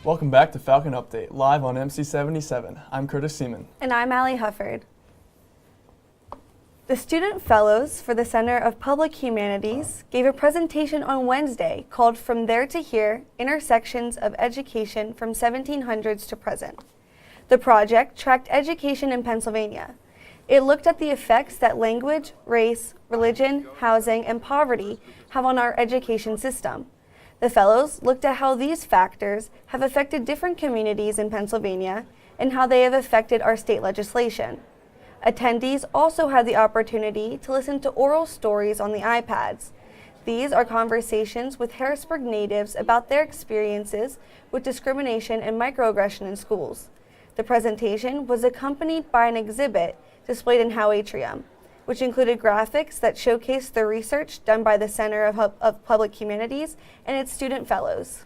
Welcome back to Falcon Update, live on MC77. I'm Curtis Seaman. And I'm Allie Hufford. The Student Fellows for the Center of Public Humanities gave a presentation on Wednesday called From There to Here, Intersections of Education from 1700s to Present. The project tracked education in Pennsylvania. It looked at the effects that language, race, religion, housing, and poverty have on our education system. The fellows looked at how these factors have affected different communities in Pennsylvania and how they have affected our state legislation. Attendees also had the opportunity to listen to oral stories on the iPads. These are conversations with Harrisburg natives about their experiences with discrimination and microaggression in schools. The presentation was accompanied by an exhibit displayed in Howe Atrium, which included graphics that showcased the research done by the Center of Public Humanities and its student fellows.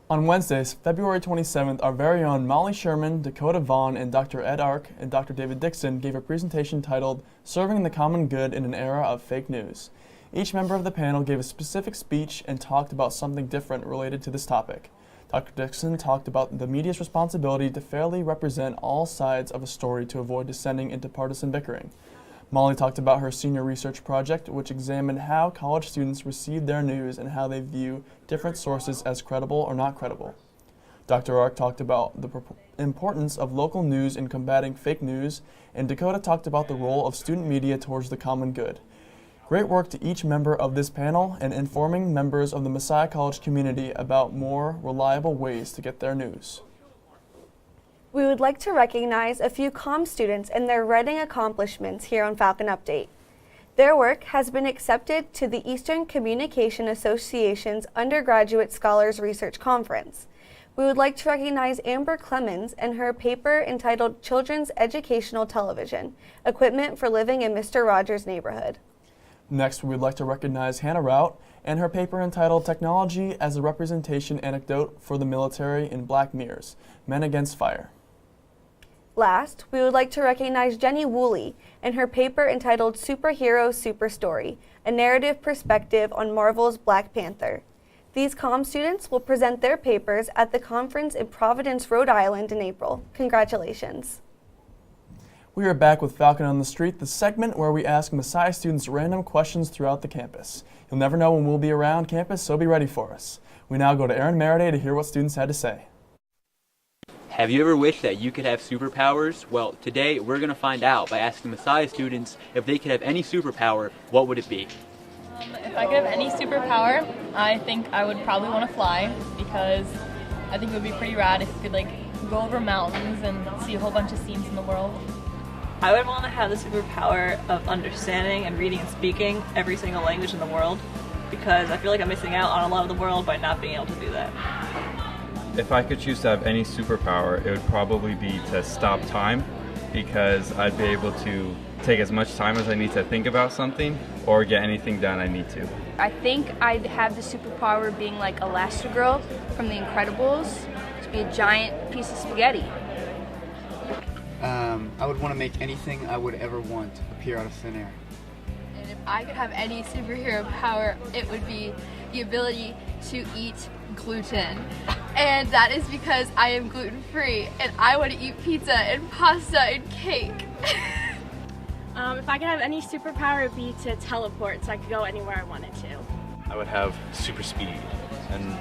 On Wednesday, February 27th, our very own Molly Sherman, Dakota Vaughn, and Dr. Ed Ark and Dr. David Dixon gave a presentation titled Serving the Common Good in an Era of Fake News. Each member of the panel gave a specific speech and talked about something different related to this topic. Dr. Dixon talked about the media's responsibility to fairly represent all sides of a story to avoid descending into partisan bickering. Molly talked about her senior research project, which examined how college students receive their news and how they view different sources as credible or not credible. Dr. Ark talked about the importance of local news in combating fake news, and Dakota talked about the role of student media towards the common good. Great work to each member of this panel and informing members of the Messiah College community about more reliable ways to get their news. We would like to recognize a few comm students and their writing accomplishments here on Falcon Update. Their work has been accepted to the Eastern Communication Association's Undergraduate Scholars Research Conference. We would like to recognize Amber Clemens and her paper entitled Children's Educational Television, Equipment for Living in Mr. Rogers' Neighborhood. Next, we would like to recognize Hannah Rout and her paper entitled Technology as a Representation Anecdote for the Military in Black Mirrors, Men Against Fire. Last, we would like to recognize Jenny Woolley and her paper entitled Superhero Superstory, a narrative perspective on Marvel's Black Panther. These comm students will present their papers at the conference in Providence, Rhode Island in April. Congratulations. We are back with Falcon on the Street, the segment where we ask Messiah students random questions throughout the campus. You'll never know when we'll be around campus, so be ready for us. We now go to Aaron Maraday to hear what students had to say. Have you ever wished that you could have superpowers? Well, today we're going to find out by asking Messiah students if they could have any superpower, what would it be? If I could have any superpower, I think I would probably want to fly, because I think it would be pretty rad if you could go over mountains and see a whole bunch of scenes in the world. I would want to have the superpower of understanding and reading and speaking every single language in the world, because I feel like I'm missing out on a lot of the world by not being able to do that. If I could choose to have any superpower, it would probably be to stop time, because I'd be able to take as much time as I need to think about something or get anything done I need to. I think I'd have the superpower of being like Elastigirl from The Incredibles, to be a giant piece of spaghetti. I would want to make anything I would ever want appear out of thin air. And if I could have any superhero power, it would be the ability to eat gluten. And that is because I am gluten-free and I want to eat pizza and pasta and cake. If I could have any superpower, it would be to teleport so I could go anywhere I wanted to. I would have super speed, and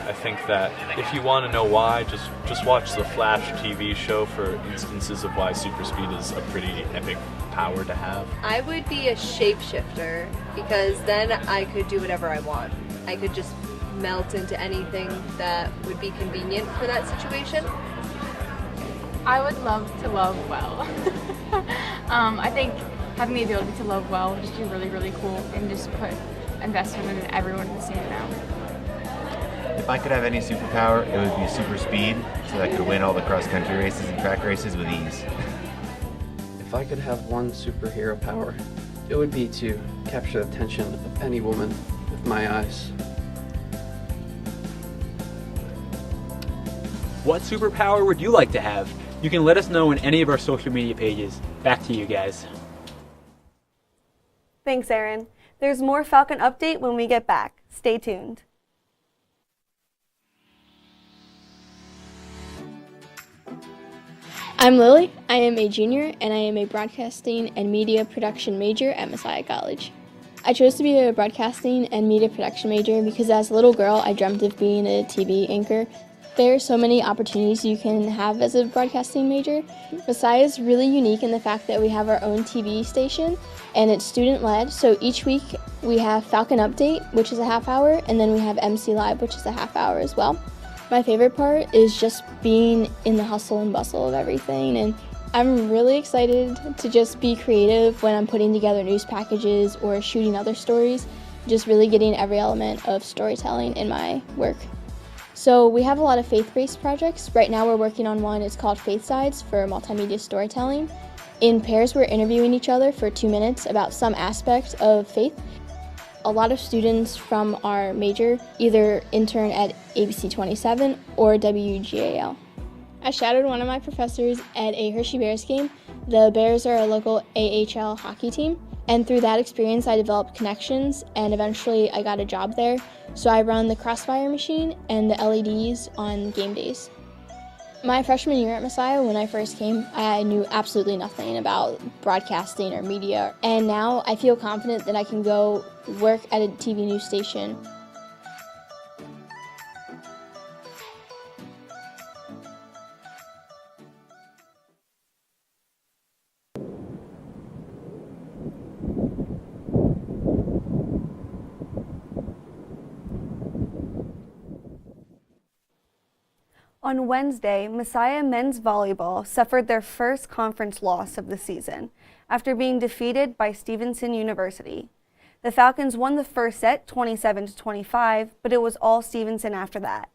I think that if you want to know why, just watch the Flash TV show for instances of why super speed is a pretty epic power to have. I would be a shapeshifter, because then I could do whatever I want. I could just melt into anything that would be convenient for that situation. I would love to love well. I think having the ability to love well would just be really, really cool, and just put investment in everyone in the same amount. If I could have any superpower, it would be super speed, so that I could win all the cross-country races and track races with ease. If I could have one superhero power, it would be to capture the attention of any woman with my eyes. What superpower would you like to have? You can let us know in any of our social media pages. Back to you guys. Thanks, Aaron. There's more Falcon Update when we get back. Stay tuned. I'm Lily. I am a junior, and I am a broadcasting and media production major at Messiah College. I chose to be a broadcasting and media production major because as a little girl, I dreamt of being a TV anchor. There are so many opportunities you can have as a broadcasting major. Messiah is really unique in the fact that we have our own TV station, and it's student-led, so each week we have Falcon Update, which is a half hour, and then we have MC Live, which is a half hour as well. My favorite part is just being in the hustle and bustle of everything, and I'm really excited to just be creative when I'm putting together news packages or shooting other stories, just really getting every element of storytelling in my work. So we have a lot of faith-based projects. Right now we're working on one, it's called Faith Sides for multimedia storytelling. In pairs we're interviewing each other for 2 minutes about some aspect of faith. A lot of students from our major either intern at MC77 or WGAL. I shadowed one of my professors at a Hershey Bears game. The Bears are a local AHL hockey team, and through that experience I developed connections, and eventually I got a job there. So I run the Crossfire machine and the LEDs on game days. My freshman year at Messiah, when I first came, I knew absolutely nothing about broadcasting or media, and now I feel confident that I can go work at a TV news station. On Wednesday, Messiah men's volleyball suffered their first conference loss of the season after being defeated by Stevenson University. The Falcons won the first set 27-25, but it was all Stevenson after that.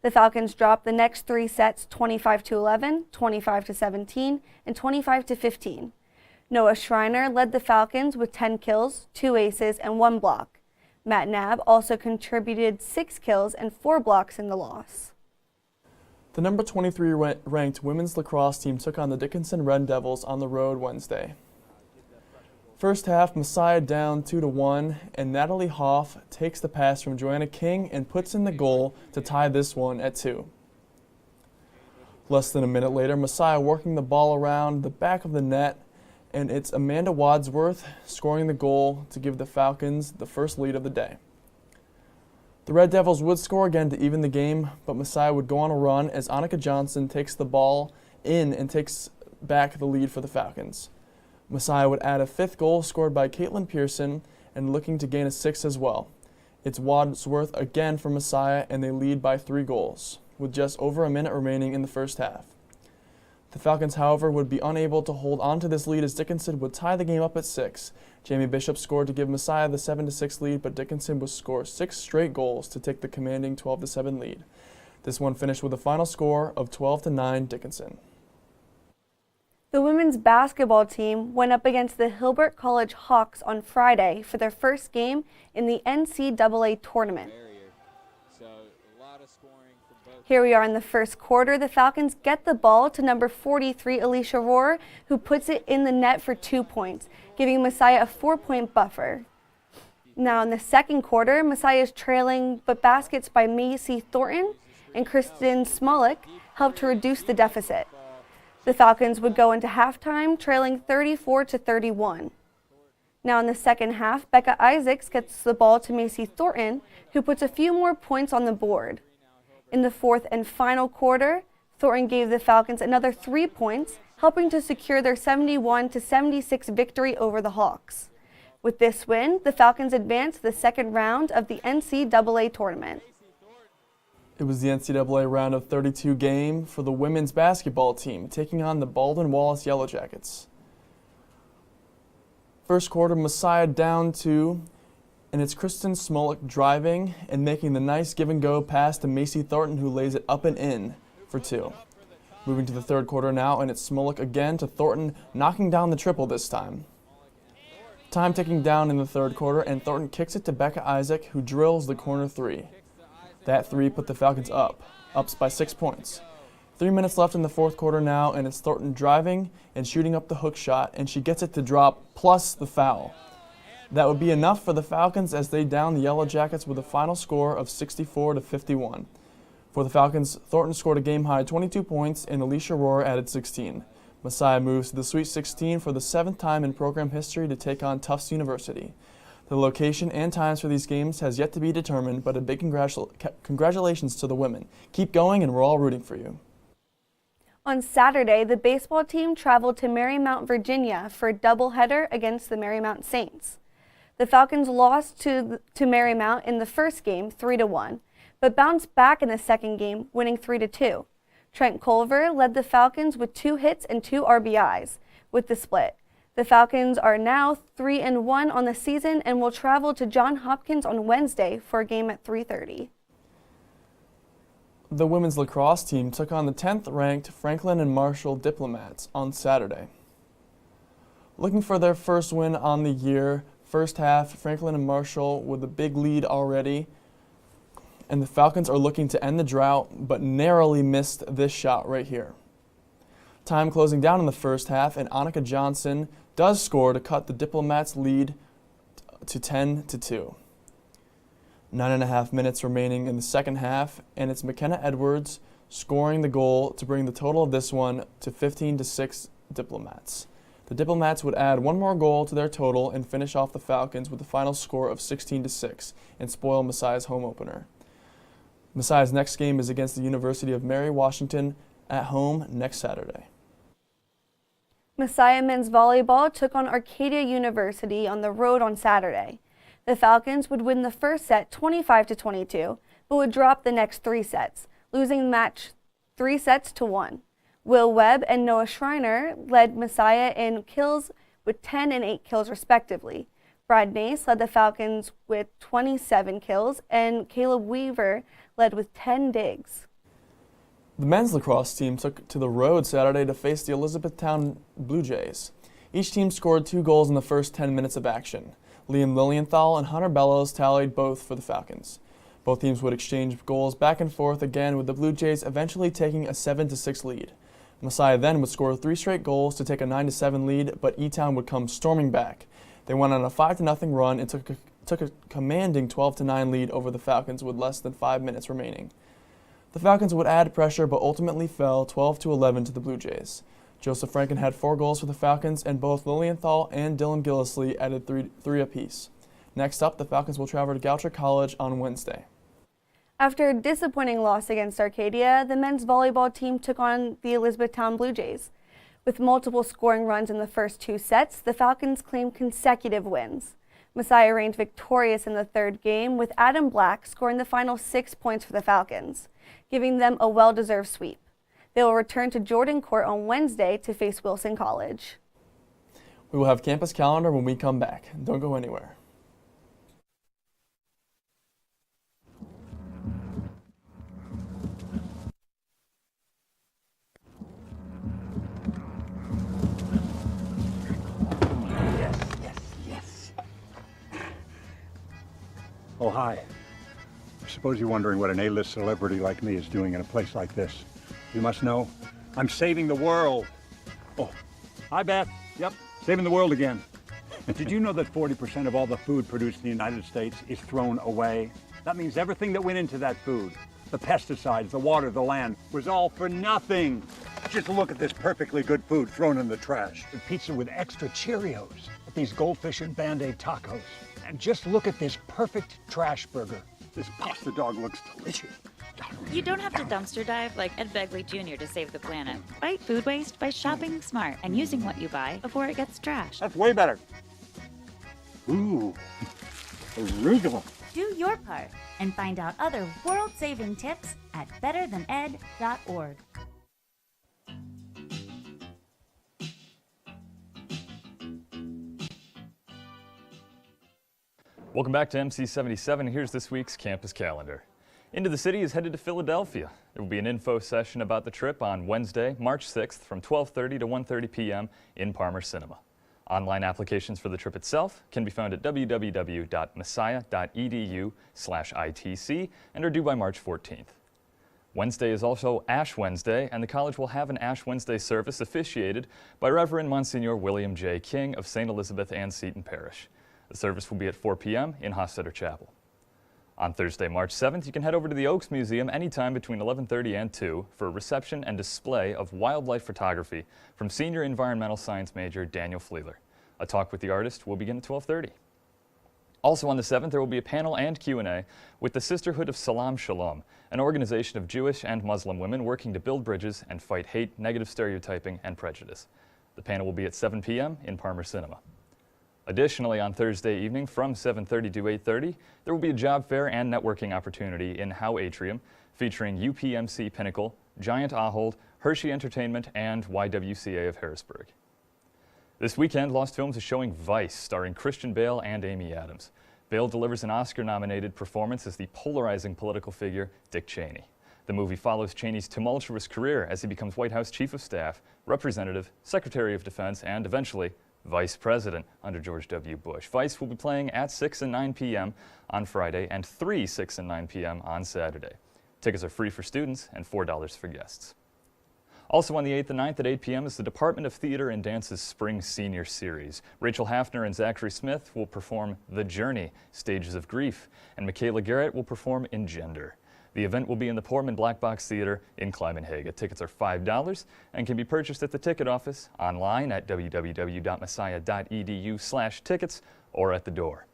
The Falcons dropped the next 3 sets 25-11, 25-17, and 25-15. Noah Schreiner led the Falcons with 10 kills, 2 aces, and 1 block. Matt Knabb also contributed 6 kills and 4 blocks in the loss. The number 23 ranked women's lacrosse team took on the Dickinson Red Devils on the road Wednesday. First half, Messiah down 2-1, and Natalie Hoff takes the pass from Joanna King and puts in the goal to tie this one at 2. Less than a minute later, Messiah working the ball around the back of the net, and it's Amanda Wadsworth scoring the goal to give the Falcons the first lead of the day. The Red Devils would score again to even the game, but Messiah would go on a run as Annika Johnson takes the ball in and takes back the lead for the Falcons. Messiah would add a 5th goal scored by Caitlin Pearson and looking to gain a 6th as well. It's Wadsworth again for Messiah, and they lead by 3 goals, with just over a minute remaining in the first half. The Falcons, however, would be unable to hold on to this lead as Dickinson would tie the game up at 6. Jamie Bishop scored to give Messiah the 7-6 lead, but Dickinson would score 6 straight goals to take the commanding 12-7 lead. This one finished with a final score of 12-9 Dickinson. The women's basketball team went up against the Hilbert College Hawks on Friday for their first game in the NCAA tournament. Here we are in the first quarter. The Falcons get the ball to number 43, Alicia Rohr, who puts it in the net for 2 points, giving Messiah a 4-point buffer. Now in the second quarter, Messiah is trailing, but baskets by Macy Thornton and Kristen Smolik helped to reduce the deficit. The Falcons would go into halftime trailing 34-31. Now in the second half, Becca Isaacs gets the ball to Macy Thornton, who puts a few more points on the board. In the fourth and final quarter, Thornton gave the Falcons another 3 points, helping to secure their 71-76 victory over the Hawks. With this win, the Falcons advanced to the second round of the NCAA tournament. It was the NCAA round of 32 game for the women's basketball team, taking on the Baldwin Wallace Yellow Jackets. First quarter, Messiah down 2, and it's Kristen Smolik driving and making the nice give-and-go pass to Macy Thornton, who lays it up and in for 2. Moving to the third quarter now, and it's Smolik again to Thornton, knocking down the triple this time. Time ticking down in the third quarter, and Thornton kicks it to Becca Isaac, who drills the corner 3. That 3 put the Falcons ups by 6 points. 3 minutes left in the fourth quarter now, and it's Thornton driving and shooting up the hook shot, and she gets it to drop, plus the foul. That would be enough for the Falcons as they down the Yellow Jackets with a final score of 64-51. For the Falcons, Thornton scored a game-high 22 points, and Alicia Rohr added 16. Messiah moves to the Sweet 16 for the 7th time in program history to take on Tufts University. The location and times for these games has yet to be determined, but a big congratulations to the women. Keep going, and we're all rooting for you. On Saturday, the baseball team traveled to Marymount, Virginia for a doubleheader against the Marymount Saints. The Falcons lost to Marymount in the first game 3-1, but bounced back in the second game, winning 3-2. Trent Culver led the Falcons with 2 hits and 2 RBIs with the split. The Falcons are now 3-1 on the season and will travel to Johns Hopkins on Wednesday for a game at 3:30. The women's lacrosse team took on the 10th-ranked Franklin and Marshall Diplomats on Saturday. Looking for their first win on the year, first half, Franklin and Marshall with a big lead already, and the Falcons are looking to end the drought, but narrowly missed this shot right here. Time closing down in the first half, and Annika Johnson does score to cut the Diplomats' lead to 10-2. 9.5 minutes remaining in the second half, and it's McKenna Edwards scoring the goal to bring the total of this one to 15-6 Diplomats. The Diplomats would add one more goal to their total and finish off the Falcons with a final score of 16-6 and spoil Messiah's home opener. Messiah's next game is against the University of Mary Washington at home next Saturday. Messiah men's volleyball took on Arcadia University on the road on Saturday. The Falcons would win the first set 25-22, but would drop the next 3 sets, losing the match 3-1. Will Webb and Noah Schreiner led Messiah in kills with 10 and 8 kills respectively. Brad Nace led the Falcons with 27 kills, and Caleb Weaver led with 10 digs. The men's lacrosse team took to the road Saturday to face the Elizabethtown Blue Jays. Each team scored 2 goals in the first 10 minutes of action. Liam Lilienthal and Hunter Bellows tallied both for the Falcons. Both teams would exchange goals back and forth again, with the Blue Jays eventually taking a 7-6 lead. Messiah then would score 3 straight goals to take a 9-7 lead, but E-Town would come storming back. They went on a 5-0 run and took a commanding 12-9 lead over the Falcons with less than 5 minutes remaining. The Falcons would add pressure, but ultimately fell 12-11 to the Blue Jays. Joseph Franken had 4 goals for the Falcons, and both Lilienthal and Dylan Gillisley added 3 apiece. Next up, the Falcons will travel to Goucher College on Wednesday. After a disappointing loss against Arcadia, the men's volleyball team took on the Elizabethtown Blue Jays. With multiple scoring runs in the first 2 sets, the Falcons claimed consecutive wins. Messiah reigned victorious in the third game, with Adam Black scoring the final 6 points for the Falcons, giving them a well-deserved sweep. They will return to Jordan Court on Wednesday to face Wilson College. We will have campus calendar when we come back. Don't go anywhere. Yes. Oh, hi. I suppose you're wondering what an A-list celebrity like me is doing in a place like this. You must know, I'm saving the world. Oh, hi, Beth. Yep, saving the world again. Did you know that 40% of all the food produced in the United States is thrown away? That means everything that went into that food, the pesticides, the water, the land, was all for nothing. Just look at this perfectly good food thrown in the trash. The pizza with extra Cheerios, these goldfish and Band-Aid tacos. And just look at this perfect trash burger. This pasta dog looks delicious. You don't have to dumpster dive like Ed Begley Jr. to save the planet. Fight food waste by shopping smart and using what you buy before it gets trashed. That's way better. Ooh, arugula. Do your part and find out other world-saving tips at betterthaned.org. Welcome back to MC77. Here's this week's campus calendar. Into the City is headed to Philadelphia. There will be an info session about the trip on Wednesday, March 6th from 12:30 to 1:30 p.m. in Parmer Cinema. Online applications for the trip itself can be found at www.messiah.edu/ITC and are due by March 14th. Wednesday is also Ash Wednesday, and the college will have an Ash Wednesday service officiated by Reverend Monsignor William J. King of St. Elizabeth and Seton Parish. The service will be at 4 p.m. in Hofstetter Chapel. On Thursday, March 7th, you can head over to the Oaks Museum anytime between 11:30 and 2 for a reception and display of wildlife photography from senior environmental science major Daniel Fleeler. A talk with the artist will begin at 12:30. Also on the 7th, there will be a panel and Q&A with the Sisterhood of Salam Shalom, an organization of Jewish and Muslim women working to build bridges and fight hate, negative stereotyping, and prejudice. The panel will be at 7 p.m. in Parmer Cinema. Additionally, on Thursday evening from 7:30 to 8:30, there will be a job fair and networking opportunity in Howe Atrium featuring UPMC Pinnacle, Giant Ahold, Hershey Entertainment, and YWCA of Harrisburg. This weekend, Lost Films is showing Vice, starring Christian Bale and Amy Adams. Bale delivers an Oscar-nominated performance as the polarizing political figure Dick Cheney. The movie follows Cheney's tumultuous career as he becomes White House Chief of Staff, Representative, Secretary of Defense, and eventually Vice President under George W. Bush. Vice will be playing at 6 and 9 p.m. on Friday and 3, 6, and 9 p.m. on Saturday. Tickets are free for students and $4 for guests. Also on the 8th and 9th at 8 p.m. is the Department of Theater and Dance's Spring Senior Series. Rachel Hafner and Zachary Smith will perform The Journey, Stages of Grief, and Michaela Garrett will perform Engender. The event will be in the Portman Black Box Theater in Climenhaga. Tickets are $5 and can be purchased at the ticket office, online at www.messiah.edu/tickets, or at the door.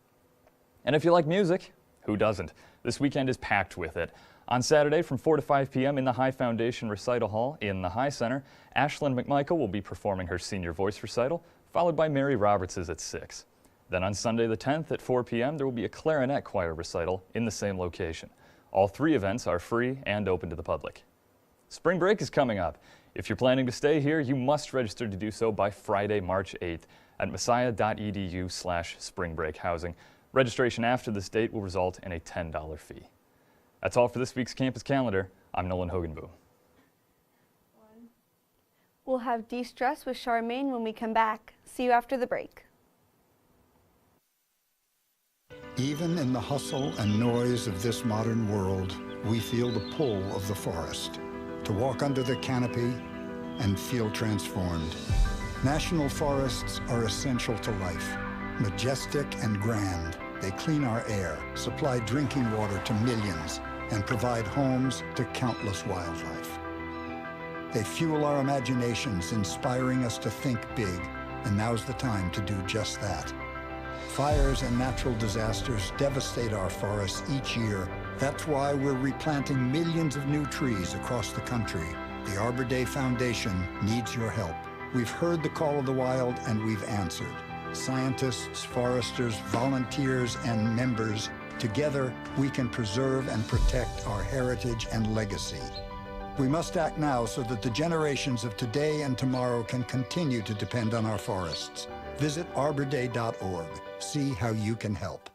And if you like music, who doesn't? This weekend is packed with it. On Saturday from 4 to 5 p.m. in the High Foundation Recital Hall in the High Center, Ashlyn McMichael will be performing her senior voice recital, followed by Mary Roberts' at 6. Then on Sunday the 10th at 4 p.m. there will be a clarinet choir recital in the same location. All 3 events are free and open to the public. Spring break is coming up. If you're planning to stay here, you must register to do so by Friday, March 8th at messiah.edu/springbreakhousing. Registration after this date will result in a $10 fee. That's all for this week's campus calendar. I'm Nolan Hoganboom. We'll have De-Stress with Charmaine when we come back. See you after the break. Even in the hustle and noise of this modern world, we feel the pull of the forest, to walk under the canopy and feel transformed. National forests are essential to life. Majestic and grand, they clean our air, supply drinking water to millions, and provide homes to countless wildlife. They fuel our imaginations, inspiring us to think big, and now's the time to do just that. Fires and natural disasters devastate our forests each year. That's why we're replanting millions of new trees across the country. The Arbor Day Foundation needs your help. We've heard the call of the wild and we've answered. Scientists, foresters, volunteers, and members, together we can preserve and protect our heritage and legacy. We must act now so that the generations of today and tomorrow can continue to depend on our forests. Visit arborday.org. See how you can help.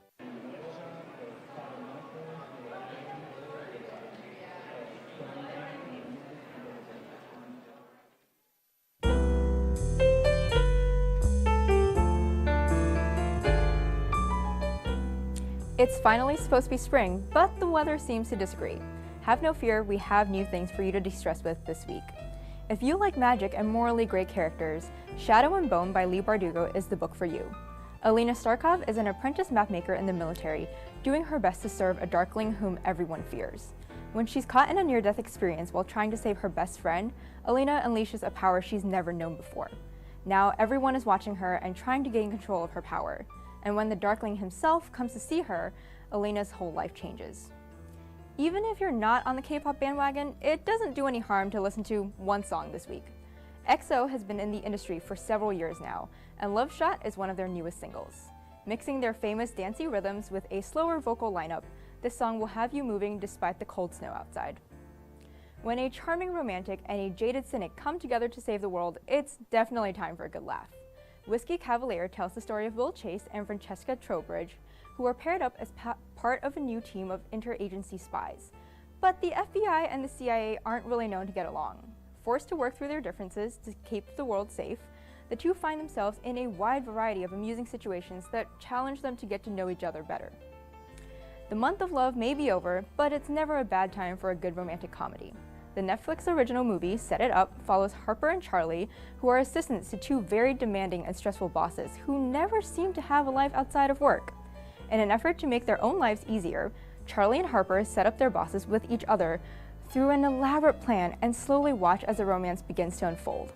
It's finally supposed to be spring, but the weather seems to disagree. Have no fear, we have new things for you to de-stress with this week. If you like magic and morally great characters, Shadow and Bone by Lee Bardugo is the book for you. Alina Starkov is an apprentice mapmaker in the military, doing her best to serve a Darkling whom everyone fears. When she's caught in a near-death experience while trying to save her best friend, Alina unleashes a power she's never known before. Now everyone is watching her and trying to gain control of her power. And when the Darkling himself comes to see her, Alina's whole life changes. Even if you're not on the K-pop bandwagon, it doesn't do any harm to listen to one song this week. EXO has been in the industry for several years now, and Love Shot is one of their newest singles. Mixing their famous dancey rhythms with a slower vocal lineup, this song will have you moving despite the cold snow outside. When a charming romantic and a jaded cynic come together to save the world, it's definitely time for a good laugh. Whiskey Cavalier tells the story of Will Chase and Francesca Trowbridge, who are paired up as part of a new team of interagency spies. But the FBI and the CIA aren't really known to get along. Forced to work through their differences to keep the world safe, the two find themselves in a wide variety of amusing situations that challenge them to get to know each other better. The month of love may be over, but it's never a bad time for a good romantic comedy. The Netflix original movie, Set It Up, follows Harper and Charlie, who are assistants to two very demanding and stressful bosses who never seem to have a life outside of work. In an effort to make their own lives easier, Charlie and Harper set up their bosses with each other through an elaborate plan and slowly watch as the romance begins to unfold.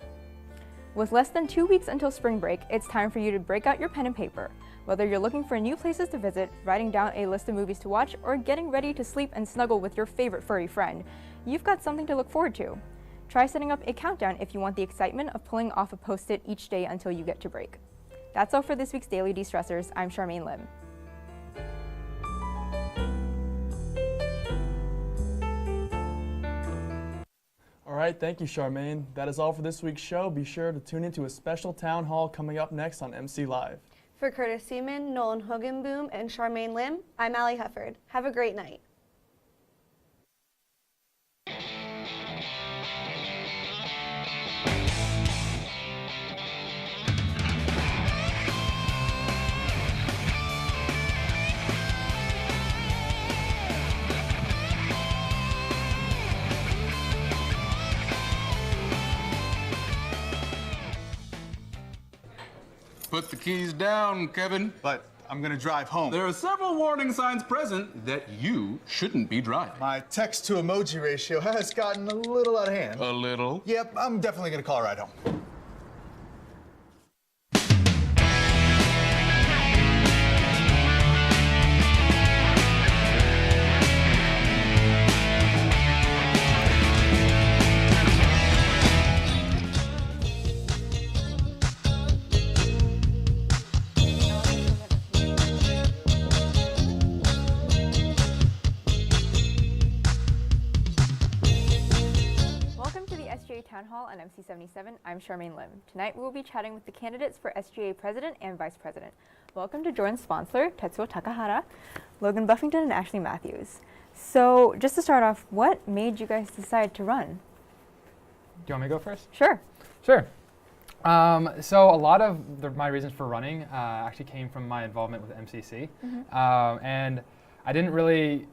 With less than 2 weeks until spring break, it's time for you to break out your pen and paper. Whether you're looking for new places to visit, writing down a list of movies to watch, or getting ready to sleep and snuggle with your favorite furry friend, you've got something to look forward to. Try setting up a countdown if you want the excitement of pulling off a post-it each day until you get to break. That's all for this week's Daily De-Stressors. I'm Charmaine Lim. All right, thank you, Charmaine. That is all for this week's show. Be sure to tune into a special town hall coming up next on MC Live. For Curtis Seaman, Nolan Hogenboom, and Charmaine Lim, I'm Allie Hufford. Have a great night. Put the keys down, Kevin. But I'm gonna drive home. There are several warning signs present that you shouldn't be driving. My text to emoji ratio has gotten a little out of hand. A little? Yep, I'm definitely gonna call a ride home. Town Hall on MC77. I'm Charmaine Lim. Tonight we will be chatting with the candidates for SGA President and Vice President. Welcome to Jordan Sponsler, Tetsuo Takahara, Logan Buffington, and Ashley Matthews. So just to start off, what made you guys decide to run? Do you want me to go first? Sure. Sure. So a lot of my reasons for running actually came from my involvement with MCC. And I didn't really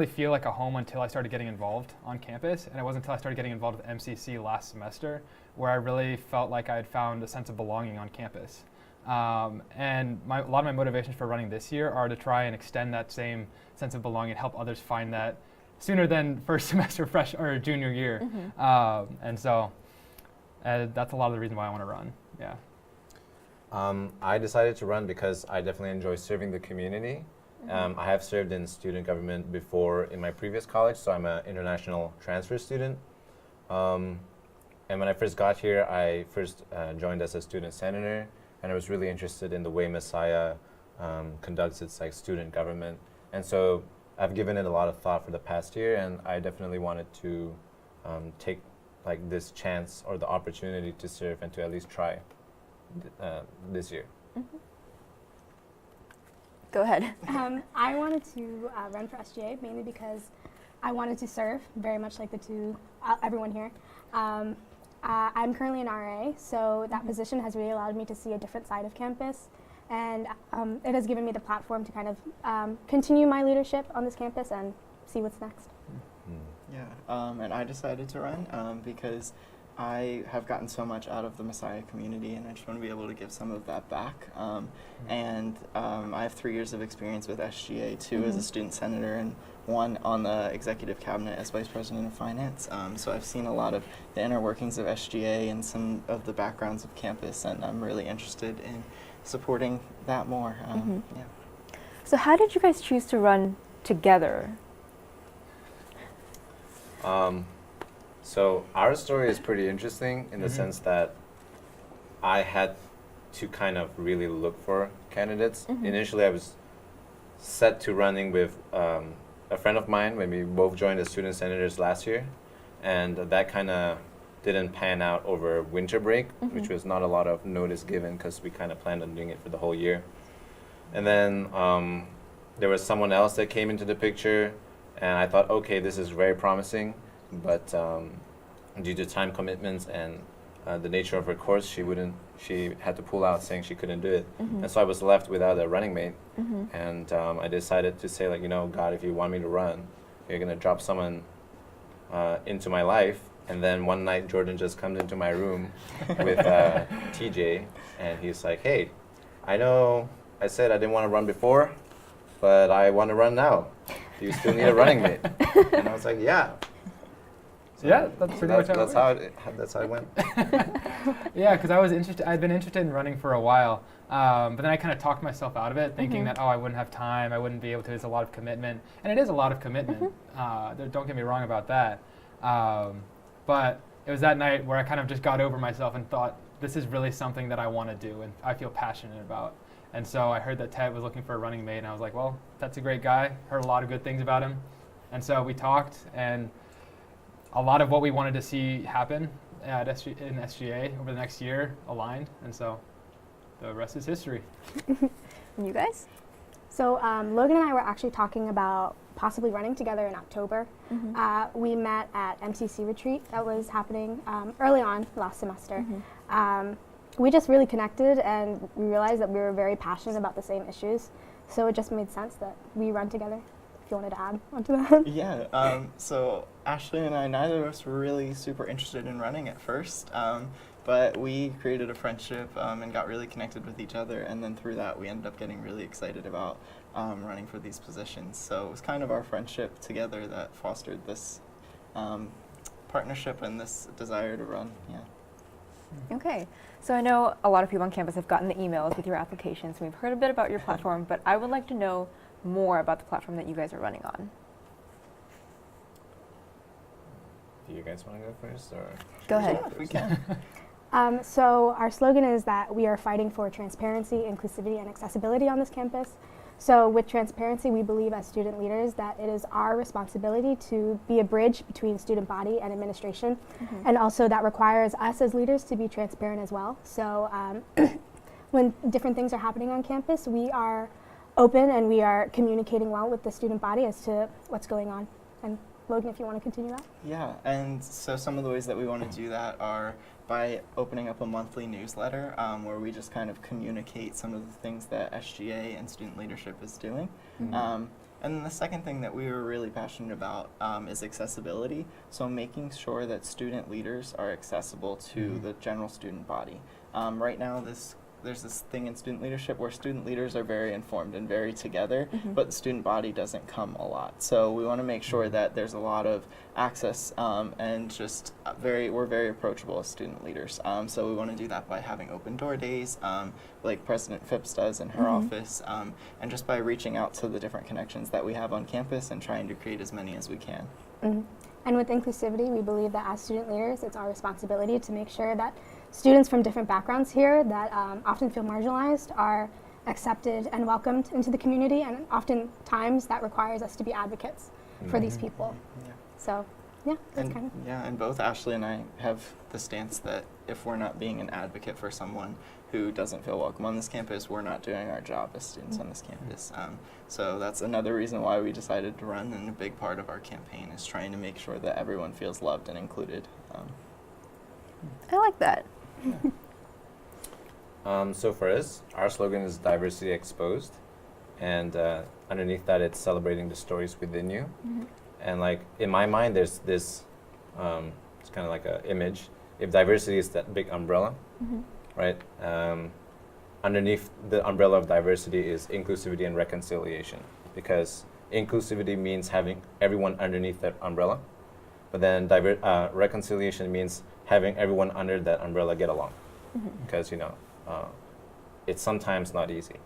feel like a home until I started getting involved on campus, and it wasn't until I started getting involved with MCC last semester where I really felt like I had found a sense of belonging on campus. And a lot of my motivations for running this year are to try and extend that same sense of belonging and help others find that sooner than first semester or junior year. And so that's a lot of the reason why I want to run. Yeah. I decided to run because I definitely enjoy serving the community. I have served in student government before in my previous college, so I'm an international transfer student. And when I first got here, I first joined as a student senator, and I was really interested in the way Messiah conducts its student government. And so I've given it a lot of thought for the past year, and I definitely wanted to take this chance or the opportunity to serve and to at least try this year. Go ahead. I wanted to run for SGA mainly because I wanted to serve, very much like everyone here. I'm currently an RA, so that position has really allowed me to see a different side of campus, and it has given me the platform to kind of continue my leadership on this campus and see what's next. Yeah, and I decided to run because I have gotten so much out of the Messiah community, and I just want to be able to give some of that back. And I have 3 years of experience with SGA, 2 as a student senator, and 1 on the executive cabinet as vice president of finance. So I've seen a lot of the inner workings of SGA and some of the backgrounds of campus, and I'm really interested in supporting that more. Yeah. So how did you guys choose to run together? So our story is pretty interesting in the sense that I had to kind of really look for candidates. Initially, I was set to running with a friend of mine when we both joined as student senators last year, and that kind of didn't pan out over winter break, which was not a lot of notice given because we kind of planned on doing it for the whole year. And then there was someone else that came into the picture, and I thought, okay, this is very promising. But due to time commitments and the nature of her course, she had to pull out saying she couldn't do it. And so I was left without a running mate. And I decided to say, God, if you want me to run, you're going to drop someone into my life. And then one night, Jordan just comes into my room with TJ, and he's like, hey, I know I said I didn't want to run before, but I want to run now. do you still need a running mate? And I was like, yeah. So yeah, that's pretty much how it went. That's how it went. Yeah, because I was interested. I'd been interested in running for a while, but then I kind of talked myself out of it, thinking that I wouldn't have time, I wouldn't be able to. It's a lot of commitment, and it is a lot of commitment. Don't get me wrong about that. But it was that night where I kind of just got over myself and thought, this is really something that I want to do and I feel passionate about. And so I heard that Ted was looking for a running mate, and I was like, well, Ted's a great guy. Heard a lot of good things about him, and so we talked, and a lot of what we wanted to see happen at in SGA over the next year aligned, and so the rest is history. You guys? So Logan and I were actually talking about possibly running together in October. We met at MCC retreat that was happening early on last semester. We just really connected, and we realized that we were very passionate about the same issues. So it just made sense that we run together. If you wanted to add onto that. Yeah, so Ashley and I, neither of us were really super interested in running at first, but we created a friendship and got really connected with each other, and then through that we ended up getting really excited about running for these positions. So it was kind of our friendship together that fostered this partnership and this desire to run, yeah. Okay, so I know a lot of people on campus have gotten the emails with your applications, and we've heard a bit about your platform, but I would like to know more about the platform that you guys are running on. Do you guys want to go first, or? Go ahead. Yeah, if we can. So our slogan is that we are fighting for transparency, inclusivity, and accessibility on this campus. So with transparency, we believe as student leaders that it is our responsibility to be a bridge between student body and administration. And also that requires us as leaders to be transparent as well. So when different things are happening on campus, we are open and we are communicating well with the student body as to what's going on. And Logan, if you want to continue that. Yeah, and so some of the ways that we want to do that are by opening up a monthly newsletter where we just kind of communicate some of the things that SGA and student leadership is doing. And then the second thing that we were really passionate about is accessibility. So making sure that student leaders are accessible to the general student body. Right now, there's this thing in student leadership where student leaders are very informed and very together, but the student body doesn't come a lot. So we want to make sure that there's a lot of access and just we're very approachable as student leaders. So we want to do that by having open door days, like President Phipps does in her office, and just by reaching out to the different connections that we have on campus and trying to create as many as we can. And with inclusivity, we believe that as student leaders, it's our responsibility to make sure that students from different backgrounds here that often feel marginalized are accepted and welcomed into the community, and oftentimes that requires us to be advocates for these people. So, yeah, that's kind of. Yeah, and both Ashley and I have the stance that if we're not being an advocate for someone who doesn't feel welcome on this campus, we're not doing our job as students on this campus. So that's another reason why we decided to run, and a big part of our campaign is trying to make sure that everyone feels loved and included. I like that. So for us, our slogan is diversity exposed, and underneath that it's celebrating the stories within you. And like in my mind there's this it's kind of like an image. If diversity is that big umbrella, right, underneath the umbrella of diversity is inclusivity and reconciliation, because inclusivity means having everyone underneath that umbrella, but then reconciliation means having everyone under that umbrella get along, because it's sometimes not easy.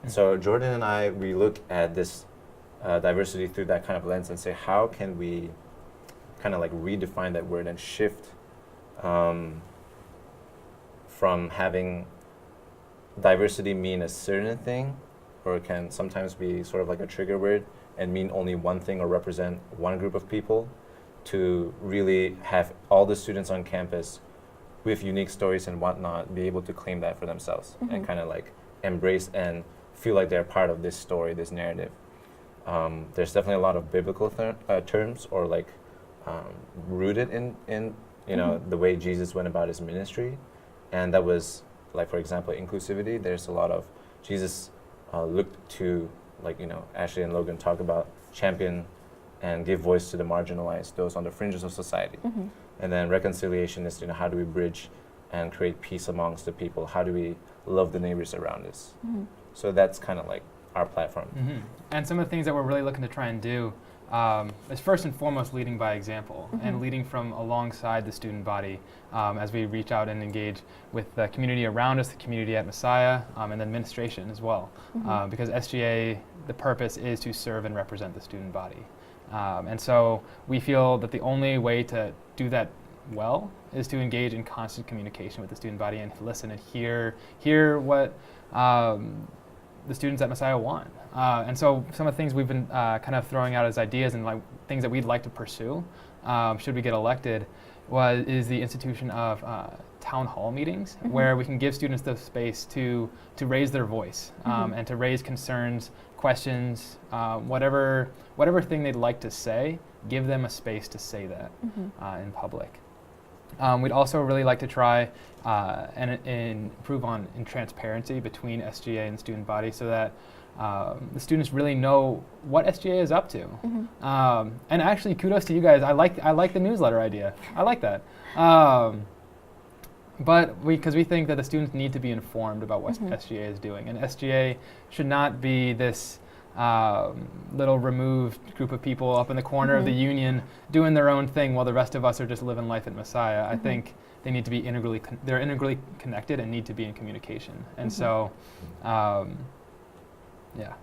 So Jordan and I, we look at this diversity through that kind of lens and say, how can we kind of like redefine that word and shift from having diversity mean a certain thing, or it can sometimes be sort of like a trigger word and mean only one thing or represent one group of people, to really have all the students on campus with unique stories and whatnot be able to claim that for themselves and kind of like embrace and feel like they're part of this story, this narrative. There's definitely a lot of biblical terms or like rooted in the way Jesus went about his ministry, and that was like, for example, inclusivity. There's a lot of Jesus looked to, like, Ashley and Logan talk about, champion and give voice to the marginalized, those on the fringes of society. And then reconciliation is, how do we bridge and create peace amongst the people? How do we love the neighbors around us? So that's kind of like our platform. And some of the things that we're really looking to try and do is first and foremost leading by example and leading from alongside the student body as we reach out and engage with the community around us, the community at Messiah, and the administration as well. Because SGA, the purpose is to serve and represent the student body. And so we feel that the only way to do that well is to engage in constant communication with the student body and listen and hear what the students at Messiah want. And so some of the things we've been kind of throwing out as ideas and like things that we'd like to pursue should we get elected is the institution of town hall meetings where we can give students the space to raise their voice and to raise concerns, questions, whatever thing they'd like to say, give them a space to say that in public. We'd also really like to try and improve in transparency between SGA and student body so that the students really know what SGA is up to. And actually, kudos to you guys. I like the newsletter idea. I like that. But because we think that the students need to be informed about what SGA is doing, and SGA should not be this little removed group of people up in the corner of the union doing their own thing while the rest of us are just living life at Messiah. I think they need to be integrally connected and need to be in communication. And so, yeah.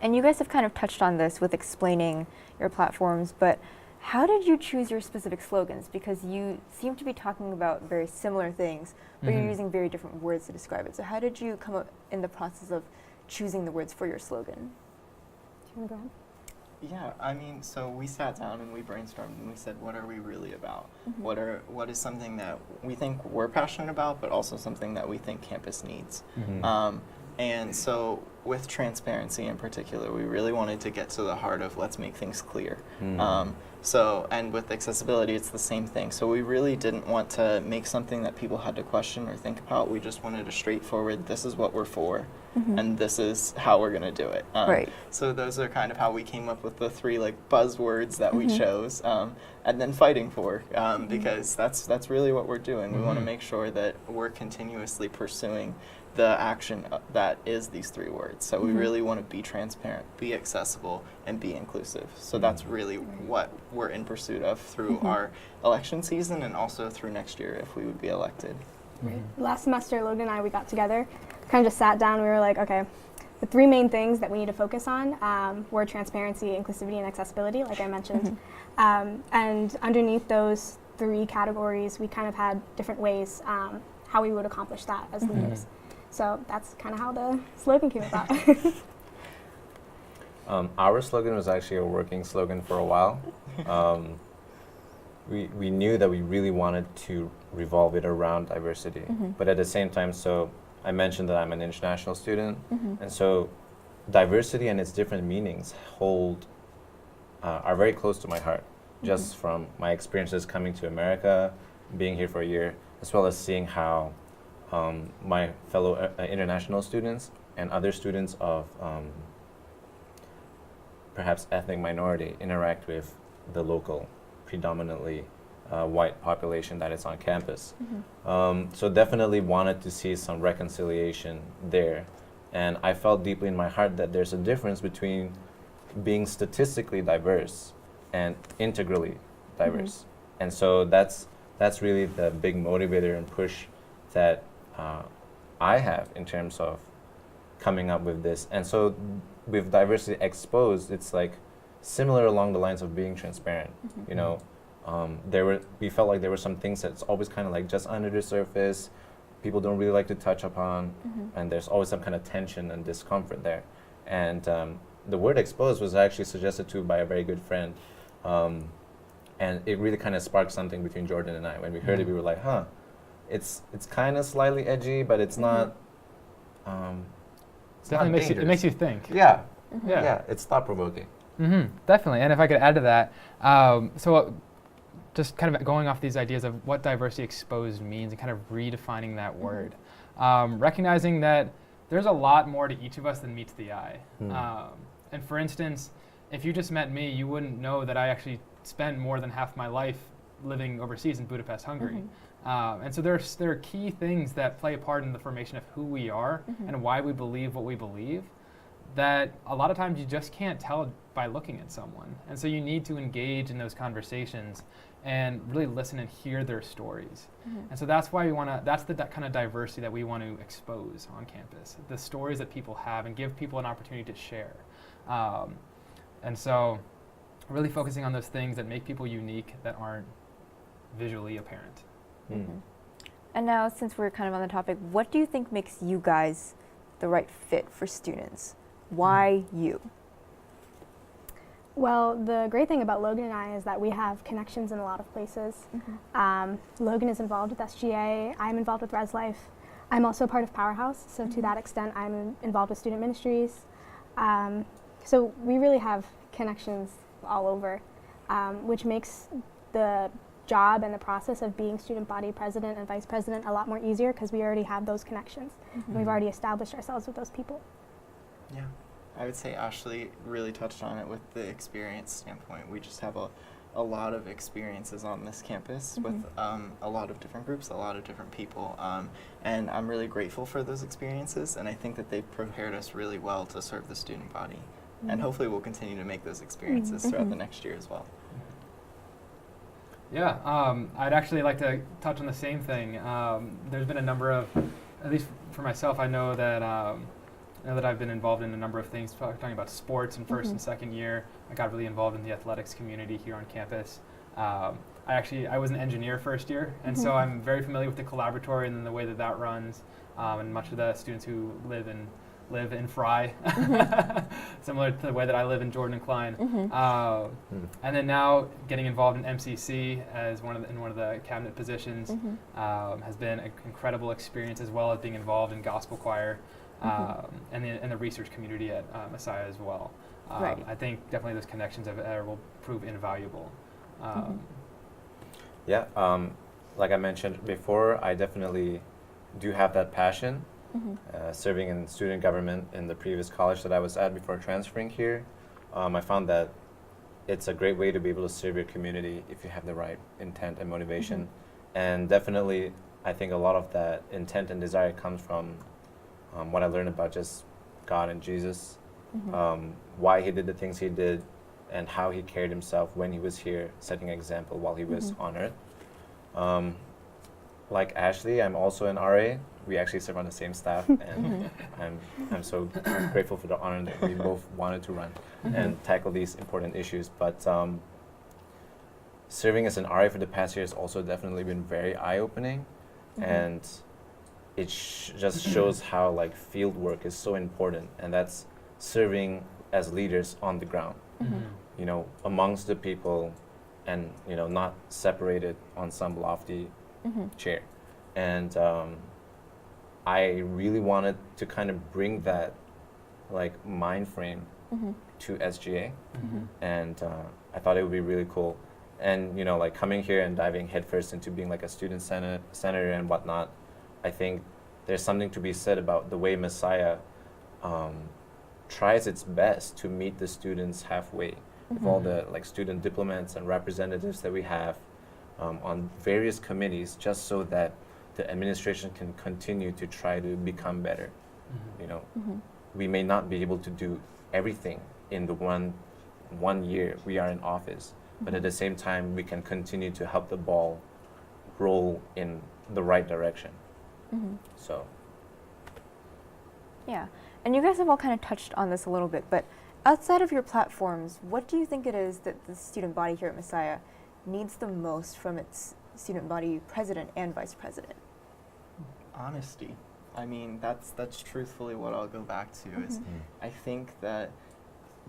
And you guys have kind of touched on this with explaining your platforms, but how did you choose your specific slogans? Because you seem to be talking about very similar things, but you're using very different words to describe it. So how did you come up in the process of choosing the words for your slogan? Do you want to go ahead? Yeah, I mean, so we sat down and we brainstormed and we said, what are we really about? What is something that we think we're passionate about, but also something that we think campus needs? And so with transparency in particular, we really wanted to get to the heart of let's make things clear. And with accessibility, it's the same thing. So we really didn't want to make something that people had to question or think about. We just wanted a straightforward, this is what we're for, and this is how we're going to do it. So those are kind of how we came up with the three like buzzwords that we chose, and then fighting for, because that's really what we're doing. We want to make sure that we're continuously pursuing the action that is these three words. So we really want to be transparent, be accessible, and be inclusive. So that's really what we're in pursuit of through our election season and also through next year if we would be elected. Last semester, Logan and I, we got together, kind of just sat down, we were like, okay, the three main things that we need to focus on were transparency, inclusivity, and accessibility, like I mentioned. And underneath those three categories, we kind of had different ways how we would accomplish that as leaders. So that's kind of how the slogan came about. Our slogan was actually a working slogan for a while. We knew that we really wanted to revolve it around diversity, but at the same time, so I mentioned that I'm an international student, and so diversity and its different meanings are very close to my heart, just from my experiences coming to America, being here for a year, as well as seeing how my fellow international students and other students of perhaps ethnic minority interact with the local, predominantly white population that is on campus. So definitely wanted to see some reconciliation there. And I felt deeply in my heart that there's a difference between being statistically diverse and integrally diverse. And so that's really the big motivator and push that I have in terms of coming up with this. And so with diversity exposed, it's like similar along the lines of being transparent. You know, we felt like there were some things that's always kind of like just under the surface, people don't really like to touch upon, and there's always some kind of tension and discomfort there. And the word exposed was actually suggested to by a very good friend. And it really kind of sparked something between Jordan and I. When we heard it, we were like, huh, it's kind of slightly edgy, but it's not. It's not dangerous. It makes you think. Yeah, yeah, it's thought provoking. Definitely, and if I could add to that, just kind of going off these ideas of what diversity exposed means and kind of redefining that word, recognizing that there's a lot more to each of us than meets the eye. And for instance, if you just met me, you wouldn't know that I actually spent more than half my life living overseas in Budapest, Hungary. And so there are key things that play a part in the formation of who we are and why we believe what we believe that a lot of times you just can't tell by looking at someone. And so you need to engage in those conversations and really listen and hear their stories. And so that's why we want to, that's the kind of diversity that we want to expose on campus, the stories that people have, and give people an opportunity to share. And so really focusing on those things that make people unique that aren't visually apparent. And now, since we're kind of on the topic, what do you think makes you guys the right fit for students? Why you? Well, the great thing about Logan and I is that we have connections in a lot of places. Logan is involved with SGA, I'm involved with Res Life. I'm also part of Powerhouse, so to that extent I'm involved with student ministries. So we really have connections all over, which makes the job and the process of being student body president and vice president a lot more easier because we already have those connections. And we've already established ourselves with those people. Yeah. I would say Ashley really touched on it with the experience standpoint. We just have a lot of experiences on this campus with a lot of different groups, a lot of different people. And I'm really grateful for those experiences, and I think that they've prepared us really well to serve the student body. And hopefully we'll continue to make those experiences throughout the next year as well. Yeah, I'd actually like to touch on the same thing. There's been a number of, at least for myself, I know that I've been involved in a number of things, talking about sports in first and second year. I got really involved in the athletics community here on campus. I was an engineer first year, and so I'm very familiar with the collaboratory and the way that that runs, and much of the students who live in Fry, similar to the way that I live in Jordan and Klein. And then now getting involved in MCC as one of the cabinet positions has been an incredible experience, as well as being involved in gospel choir and the research community at Messiah as well. I think definitely those connections will prove invaluable. Like I mentioned before, I definitely do have that passion. Serving in student government in the previous college that I was at before transferring here, I found that it's a great way to be able to serve your community if you have the right intent and motivation. And definitely, I think a lot of that intent and desire comes from what I learned about just God and Jesus, why he did the things he did, and how he carried himself when he was here, setting an example while he was on earth. Like Ashley, I'm also an RA. We actually serve on the same staff, and I'm so grateful for the honor that we both wanted to run and tackle these important issues. But serving as an RA for the past year has also definitely been very eye-opening, and it just shows how like field work is so important, and that's serving as leaders on the ground, you know, amongst the people, and you know, not separated on some lofty chair. And I really wanted to kind of bring that like mind frame to SGA, and I thought it would be really cool. And you know, like coming here and diving headfirst into being like a student senator and whatnot, I think there's something to be said about the way Messiah tries its best to meet the students halfway with all the like student diplomats and representatives that we have on various committees, just so that the administration can continue to try to become better. You know, we may not be able to do everything in the one year we are in office, but at the same time we can continue to help the ball roll in the right direction. So yeah, and you guys have all kind of touched on this a little bit, but outside of your platforms, what do you think it is that the student body here at Messiah needs the most from its student body president and vice president? Honesty. I mean, that's truthfully what I'll go back to. Is I think that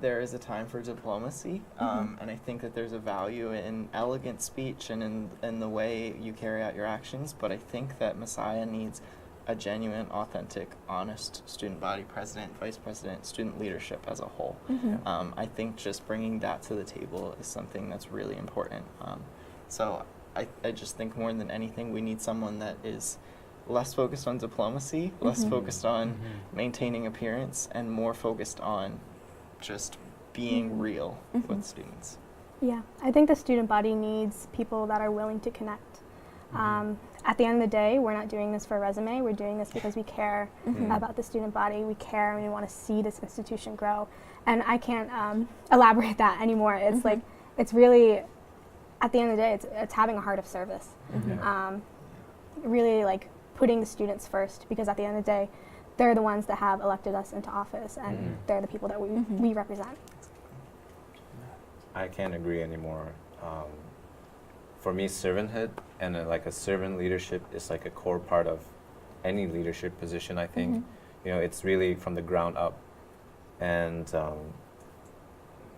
there is a time for diplomacy, and I think that there's a value in elegant speech and in the way you carry out your actions, but I think that Messiah needs a genuine, authentic, honest student body president, vice president, student leadership as a whole. I think just bringing that to the table is something that's really important. So I just think more than anything, we need someone that is less focused on diplomacy, less focused on maintaining appearance, and more focused on just being real with students. Yeah, I think the student body needs people that are willing to connect. at the end of the day, we're not doing this for a resume. We're doing this because we care about the student body. We care and we want to see this institution grow. And I can't elaborate that anymore. It's like, it's really, at the end of the day, it's having a heart of service. Really like putting the students first, because at the end of the day, they're the ones that have elected us into office, and they're the people that we represent. I can't agree anymore. For me, servanthood and like a servant leadership is like a core part of any leadership position, I think. You know, it's really from the ground up. And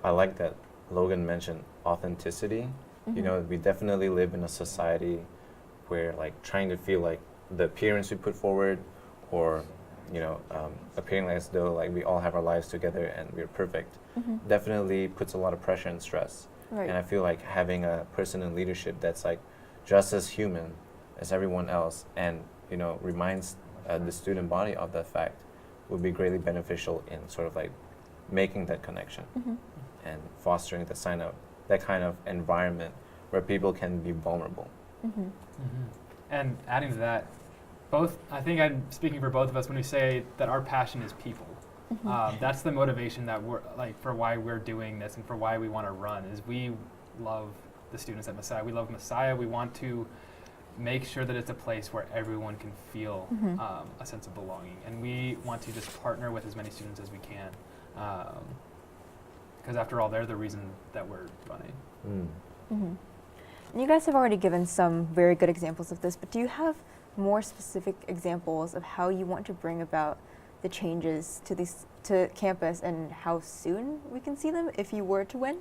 I like that Logan mentioned authenticity. You know, we definitely live in a society where like trying to feel like the appearance we put forward, or you know, appearing as though like we all have our lives together and we're perfect, definitely puts a lot of pressure and stress. Right. And I feel like having a person in leadership that's like just as human as everyone else, and you know, reminds the student body of that fact, would be greatly beneficial in sort of like making that connection and fostering that kind of environment where people can be vulnerable. And adding to that, I think I'm speaking for both of us when we say that our passion is people. That's the motivation that we're like for why we're doing this and for why we want to run, is we love the students at Messiah. We love Messiah. We want to make sure that it's a place where everyone can feel a sense of belonging, and we want to just partner with as many students as we can, because after all, they're the reason that we're running. And you guys have already given some very good examples of this, but do you have more specific examples of how you want to bring about the changes to campus and how soon we can see them if you were to win?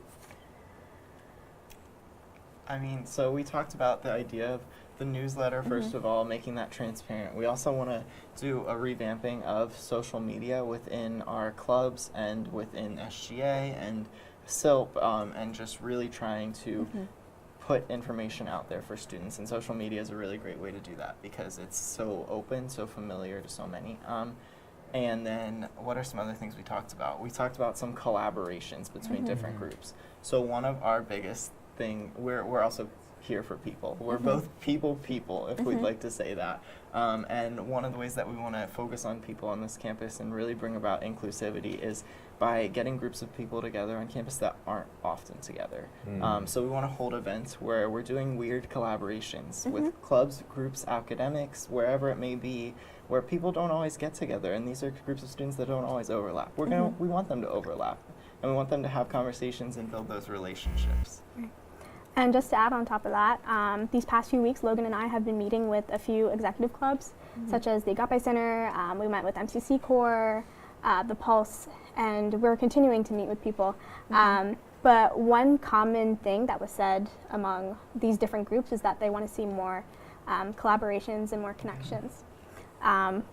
I mean, so we talked about the idea of the newsletter, first of all, making that transparent. We also want to do a revamping of social media within our clubs and within SGA and SILP, and just really trying to put information out there for students. And social media is a really great way to do that because it's so open, so familiar to so many. And then what are some other things we talked about? We talked about some collaborations between different groups. So one of our biggest thing, we're also here for people. We're both people, if we'd like to say that. And one of the ways that we want to focus on people on this campus and really bring about inclusivity is by getting groups of people together on campus that aren't often together. So we want to hold events where we're doing weird collaborations with clubs, groups, academics, wherever it may be, where people don't always get together, and these are groups of students that don't always overlap. We want them to overlap, and we want them to have conversations and build those relationships. And just to add on top of that, these past few weeks, Logan and I have been meeting with a few executive clubs, such as the Agape Center. We met with MCC Corps, the Pulse, and we're continuing to meet with people. But one common thing that was said among these different groups is that they want to see more collaborations and more connections. And